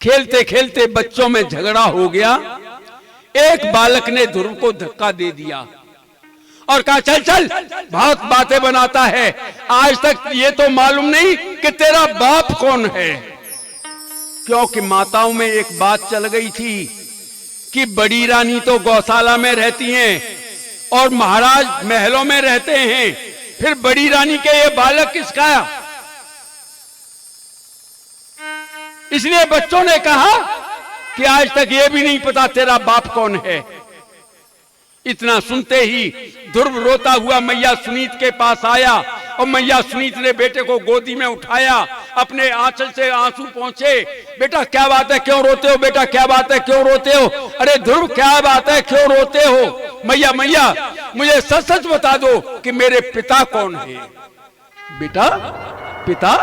खेलते खेलते बच्चों में झगड़ा हो गया। एक बालक ने ध्रुव को धक्का दे दिया और कहा चल चल, बहुत बातें बनाता है, आज तक ये तो मालूम नहीं कि तेरा बाप कौन है। क्योंकि माताओं में एक बात चल गई थी कि बड़ी रानी तो गौशाला में रहती हैं और महाराज महलों में रहते हैं, फिर बड़ी रानी के ये बालक किसका? इसलिए बच्चों ने कहा कि आज तक ये भी नहीं पता तेरा बाप कौन है। इतना सुनते ही ध्रुव रोता हुआ मैया सुनीत के पास आया और मैया सुनीत ने बेटे को गोदी में उठाया, अपने आंचल से आंसू पहुंचे। बेटा क्या बात है, क्यों रोते हो? बेटा क्या बात है, क्यों रोते हो? अरे ध्रुव क्या बात है, क्यों रोते हो? मैया मैया मुझे सच सच बता दो कि मेरे पिता कौन है। बेटा पिता?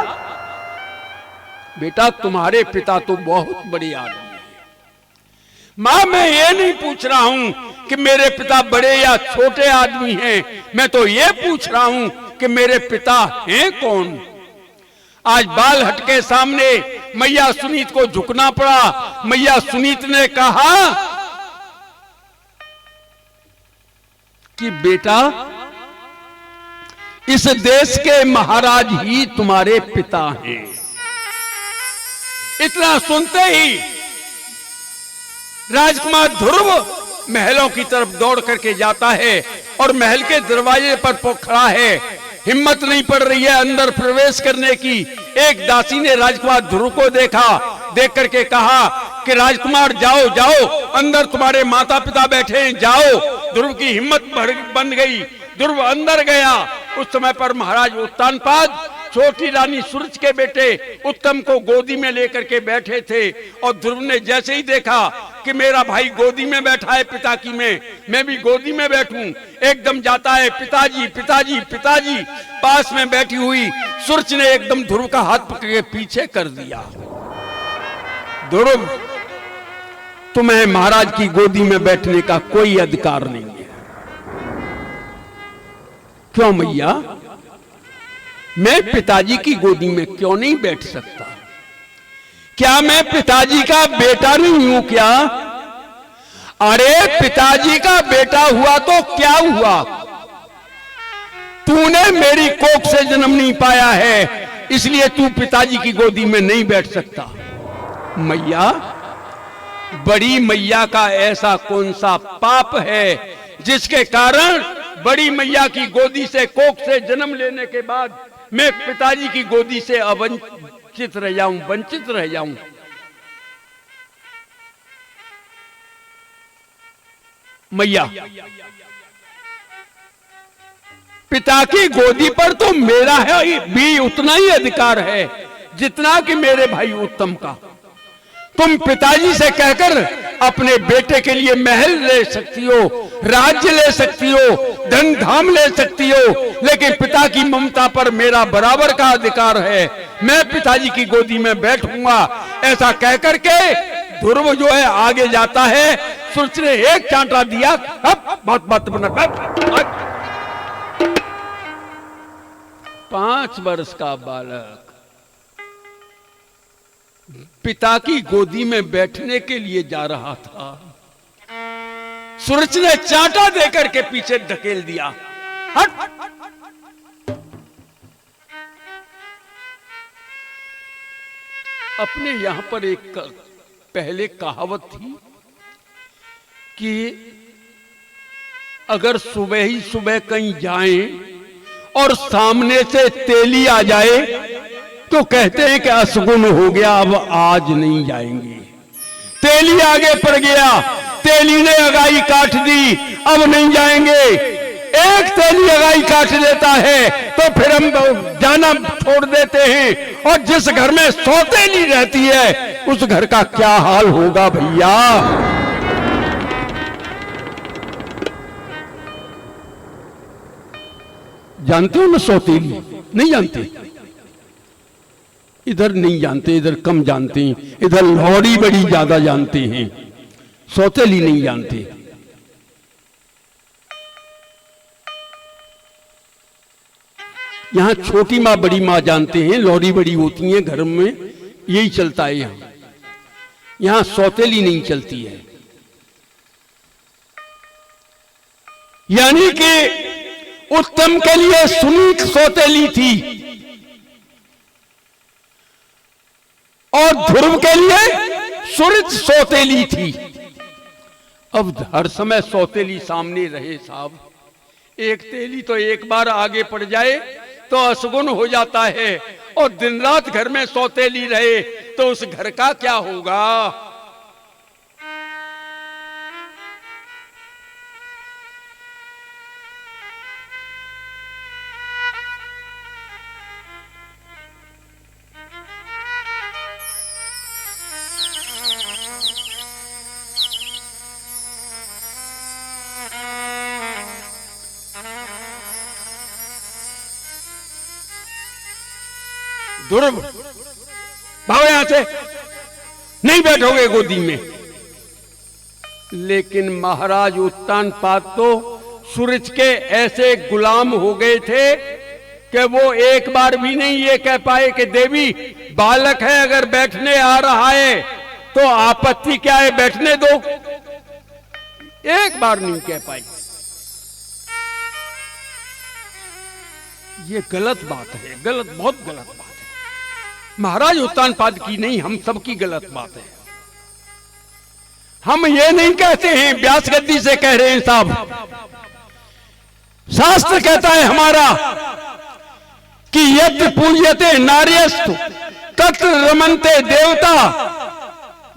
बेटा तुम्हारे पिता तो बहुत बड़े आदमी है। मां मैं ये नहीं पूछ रहा हूं कि मेरे पिता बड़े या छोटे आदमी हैं, मैं तो ये पूछ रहा हूं कि मेरे पिता हैं कौन। आज बाल हट के सामने मैया सुनीत को झुकना पड़ा। मैया सुनीत ने कहा कि बेटा इस देश के महाराज ही तुम्हारे पिता हैं। इतना सुनते ही राजकुमार ध्रुव महलों की तरफ दौड़ करके जाता है और महल के दरवाजे पर खड़ा है। हिम्मत नहीं पड़ रही है अंदर प्रवेश करने की। एक दासी ने राजकुमार ध्रुव को देखा, देख करके कहा कि राजकुमार जाओ जाओ, अंदर तुम्हारे माता पिता बैठे हैं, जाओ। ध्रुव की हिम्मत बन गई, ध्रुव अंदर गया। उस समय पर महाराज उत्तानपाद छोटी रानी सूरज के बेटे उत्तम को गोदी में लेकर के बैठे थे और ध्रुव ने जैसे ही देखा कि मेरा भाई गोदी में बैठा है पिता की, मैं भी गोदी में बैठूं, एकदम जाता है पिताजी पिताजी पिताजी। पास में बैठी हुई सूरज ने एकदम ध्रुव का हाथ पकड़ के पीछे कर दिया। ध्रुव तुम्हें महाराज की गोदी में बैठने का कोई अधिकार नहीं है। क्यों मैया? मैं पिताजी की गोदी में क्यों नहीं बैठ सकता? क्या मैं पिताजी का बेटा नहीं हूं क्या? अरे पिताजी का बेटा हुआ तो क्या हुआ? तूने मेरी कोख से जन्म नहीं पाया है, इसलिए तू पिताजी की गोदी में नहीं बैठ सकता। मैया, बड़ी मैया का ऐसा कौन सा पाप है जिसके कारण बड़ी मैया की गोदी से कोख से जन्म लेने के बाद मैं पिताजी की गोदी से वंचित रह जाऊं? मैया, पिता की गोदी पर तो मेरा है भी उतना ही अधिकार है जितना कि मेरे भाई उत्तम का। तुम पिताजी से कहकर अपने बेटे के लिए महल ले सकती हो, राज्य ले सकती हो, धन धाम ले सकती हो, लेकिन पिता की ममता पर मेरा बराबर का अधिकार है। मैं पिताजी की गोदी में बैठूंगा। ऐसा कहकर के ध्रुव जो है आगे जाता है। सूरज ने एक चांटा दिया, अब बहुत बात बना। 5 वर्ष का बालक पिता की गोदी में बैठने के लिए जा रहा था। सूरज ने चांटा देकर के पीछे धकेल दिया। हट! अपने यहां पर एक पहले कहावत थी कि अगर सुबह ही सुबह कहीं जाएं और सामने से तेली आ जाए तो कहते हैं कि असगुन हो गया, अब आज नहीं जाएंगे। तेली आगे पड़ गया, तेली ने अगाई काट दी, अब नहीं जाएंगे। एक तेली अगाई काट लेता है तो फिर हम जाना छोड़ देते हैं। और जिस घर में 100 तेली रहती है उस घर का क्या हाल होगा भैया? जानते हो ना 100 तेली? नहीं जानते? इधर नहीं जानते, इधर कम जानते हैं। इधर लौड़ी बड़ी ज्यादा जानते हैं, सौतेली नहीं जानते। यहां छोटी माँ बड़ी माँ जानते हैं, लौड़ी बड़ी होती हैं घर में, यही चलता है यहां। यहां सौतेली नहीं चलती है। यानी कि उत्तम के लिए सुनीत सौतेली थी और ध्रुव के लिए सुरित सौतेली थी। अब हर समय सौतेली सामने रहे साहब, एक तेली तो एक बार आगे पड़ जाए तो असगुन हो जाता है, और दिन रात घर में सौतेली रहे तो उस घर का क्या होगा। ध्रुव भाव यहां से, नहीं बैठोगे गोदी में। लेकिन महाराज उत्तानपाद तो सूरज के ऐसे गुलाम हो गए थे कि वो एक बार भी नहीं ये कह पाए कि देवी बालक है, अगर बैठने आ रहा है तो आपत्ति क्या है, बैठने दो। एक बार नहीं कह पाई। ये गलत बात है, गलत, बहुत गलत बात है। महाराज उत्तानपाद की नहीं, हम सबकी गलत बात है। हम ये नहीं कहते हैं, व्यास गद्दी से कह रहे हैं साहब। शास्त्र कहता है हमारा कि यत्र पूज्यते नार्यस्तु तत्र रमन्ते देवता।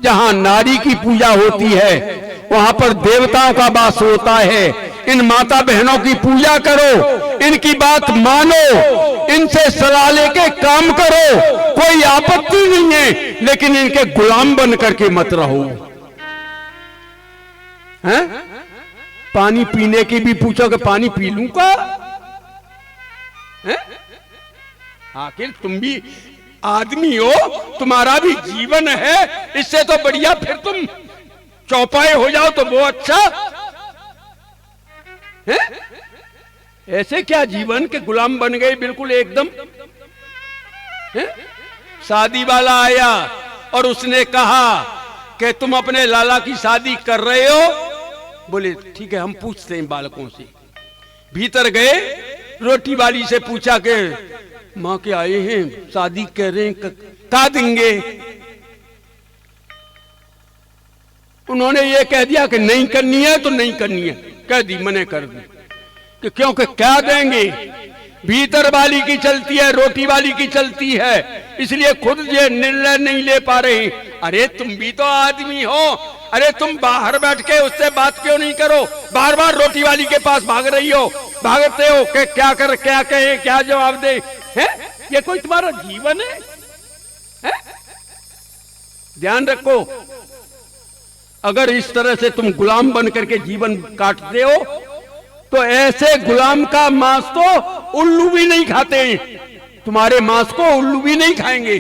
जहां नारी की पूजा होती है वहां पर देवताओं का वास होता है। इन माता बहनों की पूजा करो, इनकी बात मानो, इनसे सलाह लेके काम करो, कोई आपत्ति नहीं है, लेकिन इनके गुलाम बन करके मत रहो। हैं? पानी पीने की भी पूछो कि पानी पी लूं का? आखिर तुम भी आदमी हो, तुम्हारा भी जीवन है, इससे तो बढ़िया फिर तुम चौपाए हो जाओ तो वो अच्छा है। ऐसे क्या जीवन के गुलाम बन गए बिल्कुल एकदम है? शादी वाला आया और उसने कहा कि तुम अपने लाला की शादी कर रहे हो। बोले ठीक है, हम पूछते हैं बालकों से। भीतर गए, रोटी वाली से पूछा कि मां के आए हैं, शादी कर रहे हैं, का देंगे? उन्होंने ये कह दिया कि नहीं करनी है तो नहीं करनी है, कह दी, मने कर दी कि क्योंकि क्या देंगे। भीतर वाली की चलती है, रोटी वाली की चलती है, इसलिए खुद ये निर्णय नहीं ले पा रहे। अरे तुम भी तो आदमी हो, अरे तुम बाहर बैठ के उससे बात क्यों नहीं करो? बार बार रोटी वाली के पास भाग रही हो, भागते हो कि क्या कर, क्या कहे, क्या जवाब दे। है ये कोई तुम्हारा जीवन है? ध्यान रखो, अगर इस तरह से तुम गुलाम बन करके जीवन काटते हो तो ऐसे गुलाम का मांस तो उल्लू भी नहीं खाते हैं। तुम्हारे मांस को उल्लू भी नहीं खाएंगे।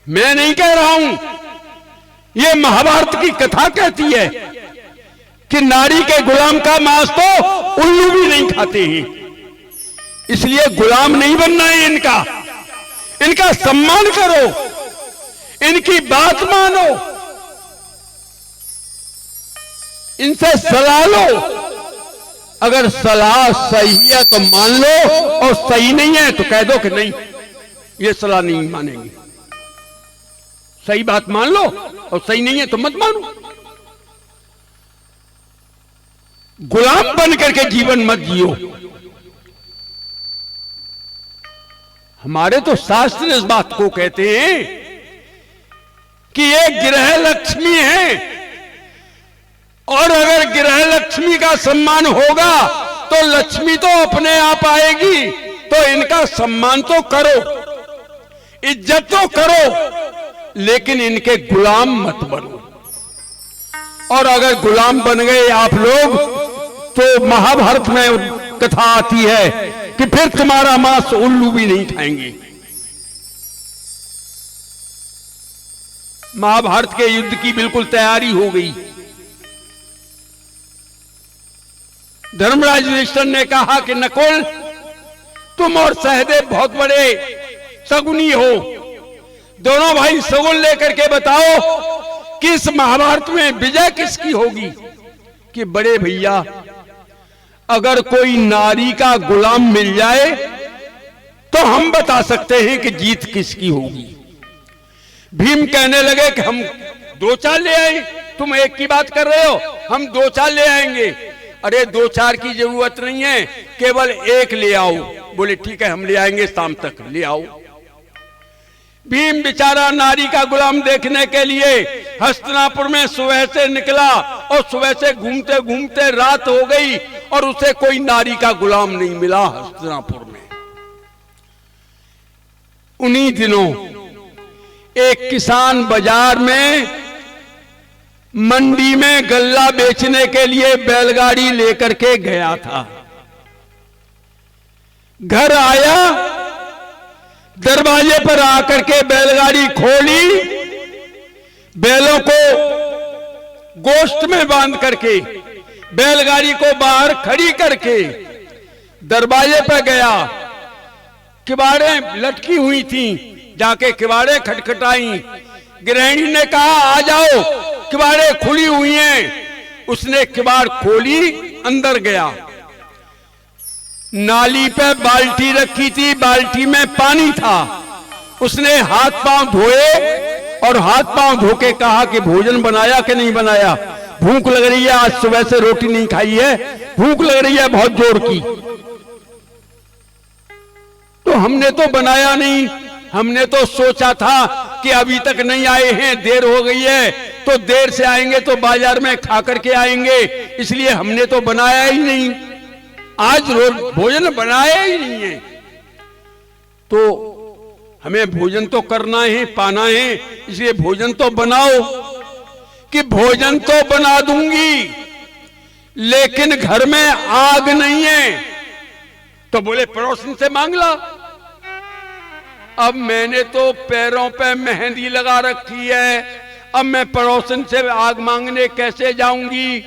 मैं नहीं कह रहा हूं, ये महाभारत की कथा कहती है कि नारी के गुलाम का मांस तो उल्लू भी नहीं खाते हैं। इसलिए गुलाम नहीं बनना है इनका, इनका सम्मान करो, इनकी बात मानो, इनसे सलाह लो। अगर सलाह सही है तो मान लो, और सही नहीं है तो कह दो कि नहीं, ये सलाह नहीं मानेंगे। सही बात मान लो और सही नहीं है तो मत मानो। गुलाम बन करके जीवन मत जियो। हमारे तो शास्त्र इस बात को कहते हैं कि ये गृह लक्ष्मी है, और अगर गृह लक्ष्मी का सम्मान होगा तो लक्ष्मी तो अपने आप आएगी। तो इनका सम्मान तो करो, इज्जत तो करो, लेकिन इनके गुलाम मत बनो। और अगर गुलाम बन गए आप लोग तो महाभारत में कथा आती है कि फिर तुम्हारा मांस उल्लू भी नहीं खाएंगे। महाभारत के युद्ध की बिल्कुल तैयारी हो गई। धर्मराज युधिष्ठिर ने कहा कि नकुल, तुम और सहदेव बहुत बड़े सगुनी हो, दोनों भाई सगुन लेकर के बताओ कि इस महाभारत में विजय किसकी होगी? कि बड़े भैया, अगर कोई नारी का गुलाम मिल जाए तो हम बता सकते हैं कि जीत किसकी होगी। भीम कहने लगे कि हम 2-4 ले आए, तुम एक की बात कर रहे हो, हम 2-4 ले आएंगे। अरे 2-4 की जरूरत नहीं है, केवल एक ले आओ। बोले ठीक है, हम ले आएंगे, शाम तक ले आओ। भीम बेचारा नारी का गुलाम देखने के लिए हस्तिनापुर में सुबह से निकला और सुबह से घूमते घूमते रात हो गई और उसे कोई नारी का गुलाम नहीं मिला हस्तिनापुर में। उन्हीं दिनों एक किसान बाजार में मंडी में गल्ला बेचने के लिए बैलगाड़ी लेकर के गया था। घर आया, दरवाजे पर आकर के बैलगाड़ी खोली, बैलों को गोश्त में बांध करके बैलगाड़ी को बाहर खड़ी करके दरवाजे पर गया। किवाड़े लटकी हुई थी, जाके किवाड़े खटखटाई। गृहिणी ने कहा आ जाओ, किवाड़े खुली हुई हैं। उसने किवाड़ खोली, अंदर गया। नाली पे बाल्टी रखी थी, बाल्टी में पानी था। उसने हाथ पांव धोए और हाथ पांव धो के कहा कि भोजन बनाया कि नहीं बनाया? भूख लग रही है, आज सुबह से रोटी नहीं खाई है, भूख लग रही है बहुत जोर की। तो हमने तो बनाया नहीं, हमने तो सोचा था कि अभी तक नहीं आए हैं, देर हो गई है, तो देर से आएंगे तो बाजार में खा करके आएंगे, इसलिए हमने तो बनाया ही नहीं, आज रोज भोजन बनाया ही नहीं है। तो हमें भोजन तो करना है, पाना है, इसलिए भोजन तो बनाओ। कि भोजन तो बना दूंगी, लेकिन घर में आग नहीं है। तो बोले पड़ोसन से मांग ला। अब मैंने तो पैरों पे मेहंदी लगा रखी है, अब मैं पड़ोसन से आग मांगने कैसे जाऊंगी?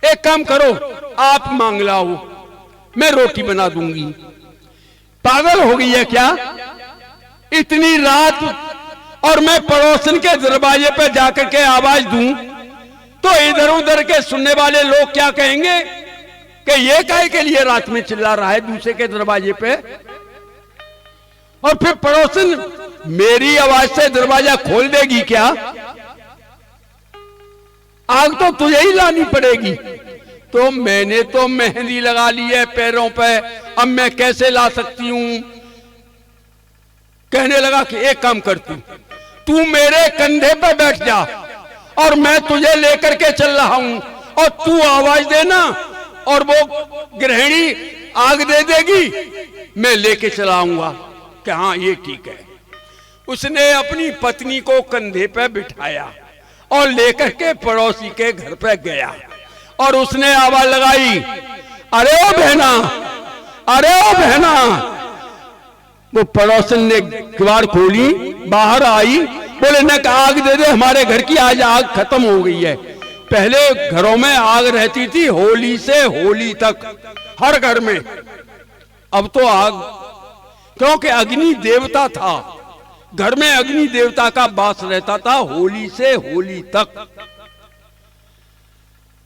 एक काम करो, आप मांग लाओ, मैं रोटी बना दूंगी। पागल हो गई है क्या? इतनी रात और मैं पड़ोसन के दरवाजे पे जाकर के आवाज दूं तो इधर उधर के सुनने वाले लोग क्या कहेंगे कि ये काहे के लिए रात में चिल्ला रहा है दूसरे के दरवाजे पे? और फिर पड़ोसन मेरी आवाज से दरवाजा खोल देगी क्या? आग तो तुझे ही लानी पड़ेगी। तो मैंने तो मेहंदी लगा ली है पैरों पे, अब मैं कैसे ला सकती हूं? कहने लगा कि एक काम करती हूं, तू मेरे कंधे पे बैठ जा और मैं तुझे लेकर के चल रहा हूं, और तू आवाज देना और वो गृहिणी आग दे देगी, मैं लेके चलाऊंगा। कि हाँ ये ठीक है। उसने अपनी पत्नी को कंधे पे बिठाया और लेकर के पड़ोसी के घर पे गया और उसने आवाज लगाई, अरे ओ बहना, अरे ओ बहना। वो पड़ोसन ने किवाड़ खोली, बाहर आई, बोले न आग दे दे, हमारे घर की आज आग खत्म हो गई है। पहले घरों में आग रहती थी होली से होली तक हर घर में, अब तो आग, क्योंकि अग्नि देवता था, घर में अग्नि देवता का वास रहता था होली से होली तक।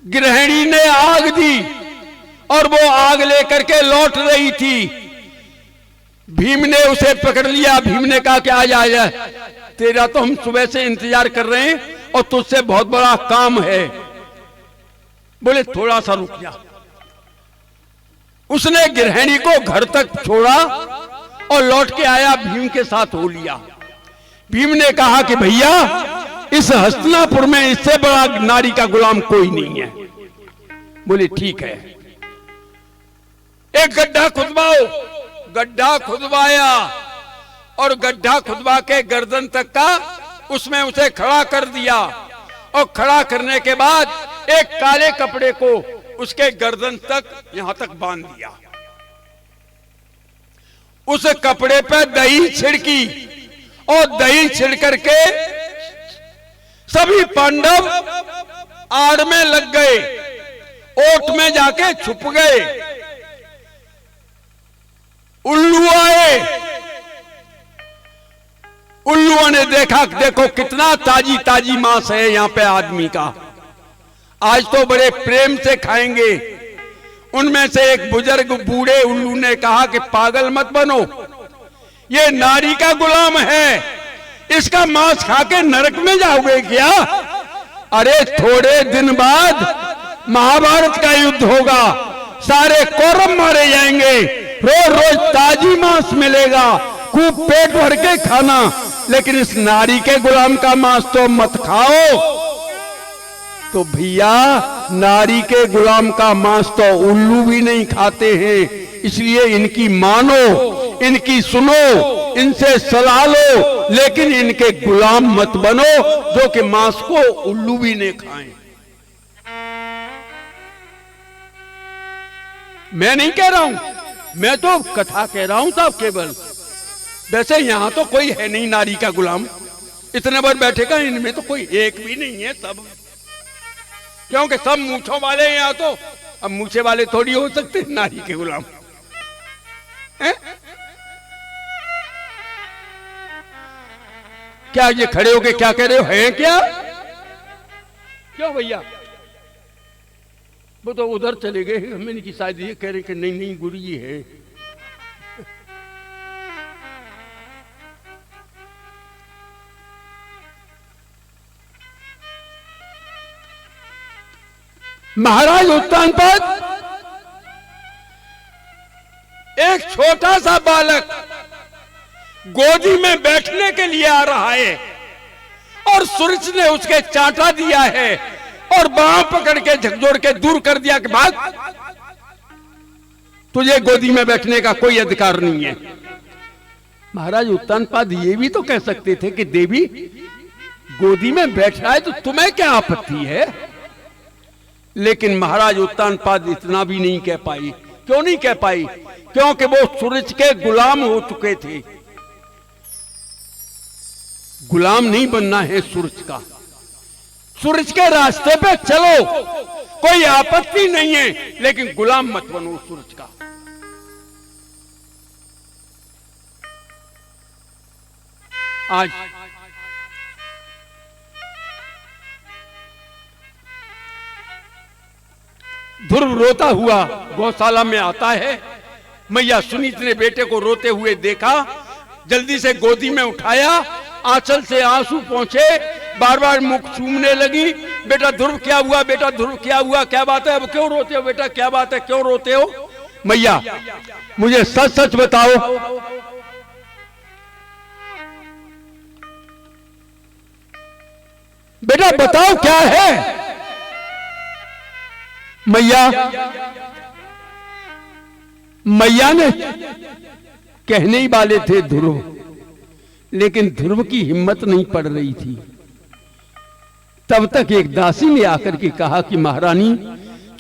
गृहिणी ने आग दी और वो आग लेकर के लौट रही थी। भीम ने उसे पकड़ लिया। भीम ने कहा कि आ जा, तेरा तो हम सुबह से इंतजार कर रहे हैं और तुझसे बहुत बड़ा काम है। बोले थोड़ा सा रुक जा। उसने गृहिणी को घर तक छोड़ा और लौट के आया, भीम के साथ हो लिया। भीम ने कहा कि भैया इस हस्तिनापुर में इससे बड़ा नारी का गुलाम कोई नहीं है। बोले ठीक है, एक गड्ढा खुदवाओ। गड्ढा खुदवाया और गड्ढा खुदवा के गर्दन तक का उसमें उसे खड़ा कर दिया और खड़ा करने के बाद एक काले कपड़े को उसके गर्दन तक यहां तक बांध दिया। उस कपड़े पे दही छिड़की और दही छिड़ करके सभी पांडव आड़ में लग गए, ओट में जाके छुप गए। उल्लू आए, उल्लुओं ने देखा, देखो कितना ताजी ताजी मांस है यहाँ पे आदमी का, आज तो बड़े प्रेम से खाएंगे। उनमें से एक बुजुर्ग बूढ़े उल्लू ने कहा कि पागल मत बनो, ये नारी का गुलाम है, इसका मांस खा के नरक में जाओगे क्या? अरे थोड़े दिन बाद महाभारत का युद्ध होगा, सारे कौरव मारे जाएंगे, रोज रोज ताजी मांस मिलेगा, खूब पेट भर के खाना, लेकिन इस नारी के गुलाम का मांस तो मत खाओ। तो भैया नारी के गुलाम का मांस तो उल्लू भी नहीं खाते हैं, इसलिए इनकी मानो, इनकी सुनो, इनसे सलाह लो, लेकिन इनके गुलाम मत बनो जो कि मांस को उल्लू भी नहीं खाएं। मैं नहीं कह रहा हूं, मैं तो कथा कह रहा हूं साहब केवल। वैसे यहां तो कोई है नहीं नारी का गुलाम, इतने बार बैठेगा इनमें तो कोई एक भी नहीं है, सब क्योंकि सब मूछों वाले हैं यहाँ तो। अब मूछे वाले थोड़ी हो सकते नारी के गुलाम है? क्या ये खड़े होके क्या कह रहे हो, हैं क्या? क्यों भैया? वो तो उधर चले गए, हमें की शायद ये कह रहे कि नहीं नहीं गुरु जी है। महाराज उत्तानपाद एक छोटा सा बालक गोदी में बैठने के लिए आ रहा है और सूरज ने उसके चांटा दिया है और बांह पकड़ के झकझोर के दूर कर दिया कि भाग, तुझे गोदी में बैठने का कोई अधिकार नहीं है। महाराज उत्तानपाद ये भी तो कह सकते थे कि देवी गोदी में बैठ रहा है तो तुम्हें क्या आपत्ति है, लेकिन महाराज उत्तानपाद इतना भी नहीं कह पाई। क्यों नहीं कह पाई? क्योंकि वो सूरज के गुलाम हो चुके थे। गुलाम नहीं बनना है सूरज का, सूरज के रास्ते पे चलो, कोई आपत्ति नहीं है, लेकिन गुलाम मत बनो सूरज का। आज ध्रुव रोता हुआ गौशाला में आता है। मैया सुनीत ने बेटे को रोते हुए देखा, जल्दी से गोदी में उठाया, आंचल से आंसू पहुंचे, बार बार मुख चूमने लगी। बेटा ध्रुव क्या हुआ, बेटा ध्रुव क्या हुआ, क्या बात है, अब क्यों रोते हो बेटा, क्या बात है, क्यों रोते हो? मैया मुझे सच सच बताओ, बेटा बताओ क्या है? मैया ने कहने ही वाले थे ध्रुव, लेकिन ध्रुव की हिम्मत नहीं पड़ रही थी। तब तक एक दासी ने आकर के कहा कि महारानी,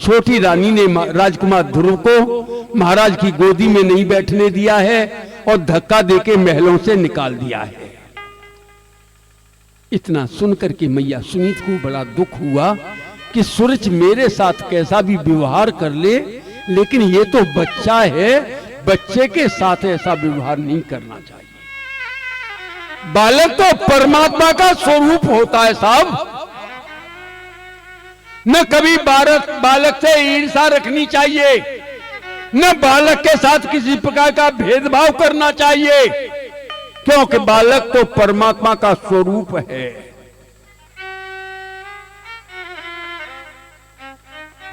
छोटी रानी ने राजकुमार ध्रुव को महाराज की गोदी में नहीं बैठने दिया है और धक्का देके महलों से निकाल दिया है। इतना सुनकर के मैया सुनीत को बड़ा दुख हुआ कि सूरज मेरे साथ कैसा भी व्यवहार कर ले, लेकिन ये तो बच्चा है, बच्चे के साथ ऐसा व्यवहार नहीं करना चाहिए। बालक तो परमात्मा का स्वरूप होता है साहब, न कभी बालक से ईर्ष्या रखनी चाहिए, न बालक के साथ किसी प्रकार का भेदभाव करना चाहिए, क्योंकि बालक तो परमात्मा का स्वरूप है।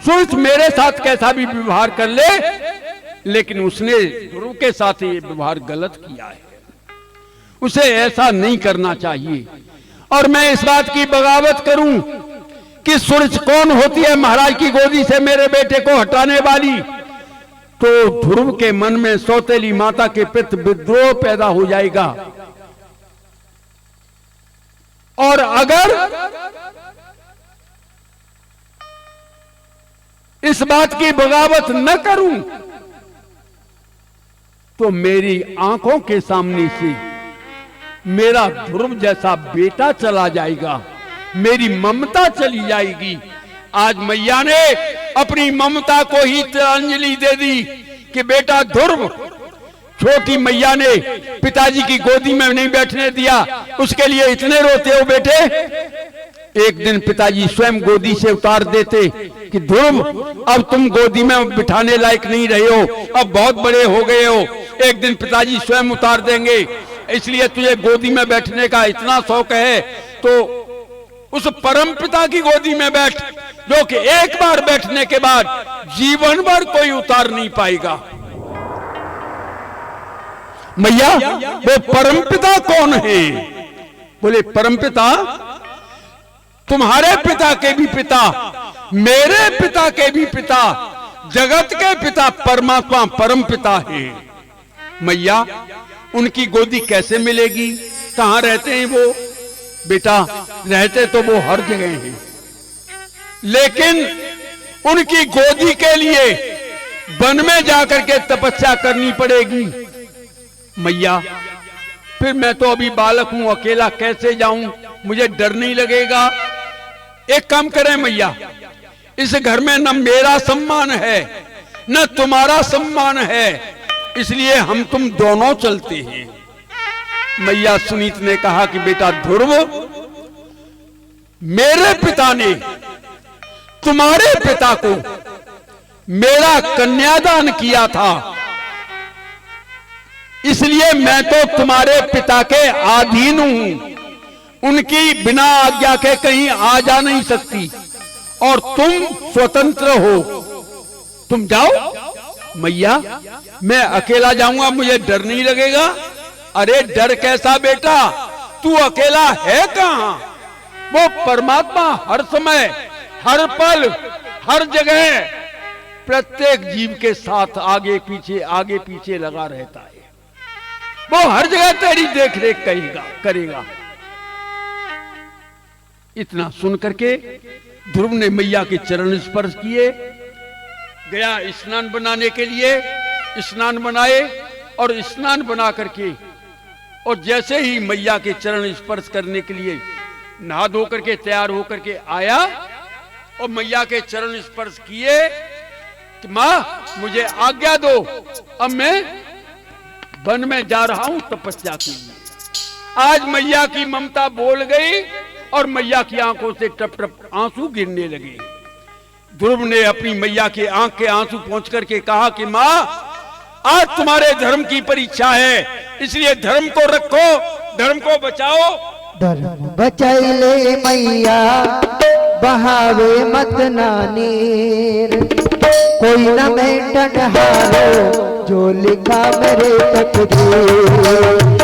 सूरज मेरे साथ कैसा भी व्यवहार कर ले, लेकिन उसने ध्रुव के साथ ये व्यवहार गलत किया है, उसे ऐसा नहीं करना चाहिए। और मैं इस बात की बगावत करूं कि सूरज कौन होती है महाराज की गोदी से मेरे बेटे को हटाने वाली, तो ध्रुव के मन में सौतेली माता के प्रति विद्रोह पैदा हो जाएगा। और अगर इस बात की बगावत न करूं तो मेरी आंखों के सामने से मेरा ध्रुव जैसा बेटा चला जाएगा, मेरी ममता चली जाएगी। आज मैया ने अपनी ममता को ही तिलांजलि दे दी कि बेटा ध्रुव, छोटी मैया ने पिताजी की गोदी में नहीं बैठने दिया, उसके लिए इतने रोते हो बेटे। एक दिन पिताजी स्वयं गोदी से उतार देते कि ध्रुव अब तुम गोदी में बिठाने लायक नहीं रहे हो, अब बहुत बड़े हो गए हो। एक दिन पिताजी स्वयं उतार देंगे, इसलिए तुझे गोदी में बैठने का इतना शौक है तो उस परम पिता की गोदी में बैठ, जो कि एक बार बैठने के बाद जीवन भर कोई उतार नहीं पाएगा। मैया वो परम पिता कौन है? बोले परम पिता तुम्हारे पिता के भी पिता, मेरे पिता के भी पिता, जगत के पिता परमात्मा परम पिता है। मैया उनकी गोदी कैसे मिलेगी? कहां रहते हैं वो? बेटा रहते तो वो हर जगह हैं, लेकिन उनकी गोदी के लिए वन में जाकर के तपस्या करनी पड़ेगी। मैया फिर मैं तो अभी बालक हूं, अकेला कैसे जाऊं? मुझे डर नहीं लगेगा? एक काम करें मैया, इस घर में न मेरा सम्मान है न तुम्हारा सम्मान है, इसलिए हम तुम दोनों चलते हैं। मैया सुनीत ने कहा कि बेटा ध्रुव, मेरे पिता ने तुम्हारे पिता को मेरा कन्यादान किया था, इसलिए मैं तो तुम्हारे पिता के अधीन हूं, उनकी बिना आज्ञा के कहीं आ जा नहीं सकती, और तुम स्वतंत्र हो, तुम जाओ। मैया मैं अकेला जाऊंगा, मुझे डर नहीं लगेगा? अरे डर कैसा बेटा, तू अकेला है कहां? वो परमात्मा हर समय, हर पल, हर जगह प्रत्येक जीव के साथ आगे पीछे लगा रहता है। वो हर जगह तेरी देख रेख करेगा। इतना सुन करके ध्रुव ने मैया के चरण स्पर्श किए, गया स्नान बनाने के लिए, स्नान बनाए और स्नान बना करके, और जैसे ही मैया के चरण स्पर्श करने के लिए नहा धो करके तैयार होकर के आया और मैया के चरण स्पर्श किए कि मां मुझे आज्ञा दो, अब मैं वन में जा रहा हूं तपस्या के लिए। आज मैया की ममता बोल गई और मैया की आंखों से टप टप आंसू गिरने लगे। ध्रुव ने अपनी मैया के आंख के आंसू पहुंच करके कहा कि मां आज तुम्हारे धर्म की परीक्षा है, इसलिए धर्म को रखो, धर्म को बचाओ। धर्म बचाइले मैया बहावे मत नानीर, कोई न मेंटन हारो जो लिखा मेरे तकदीर।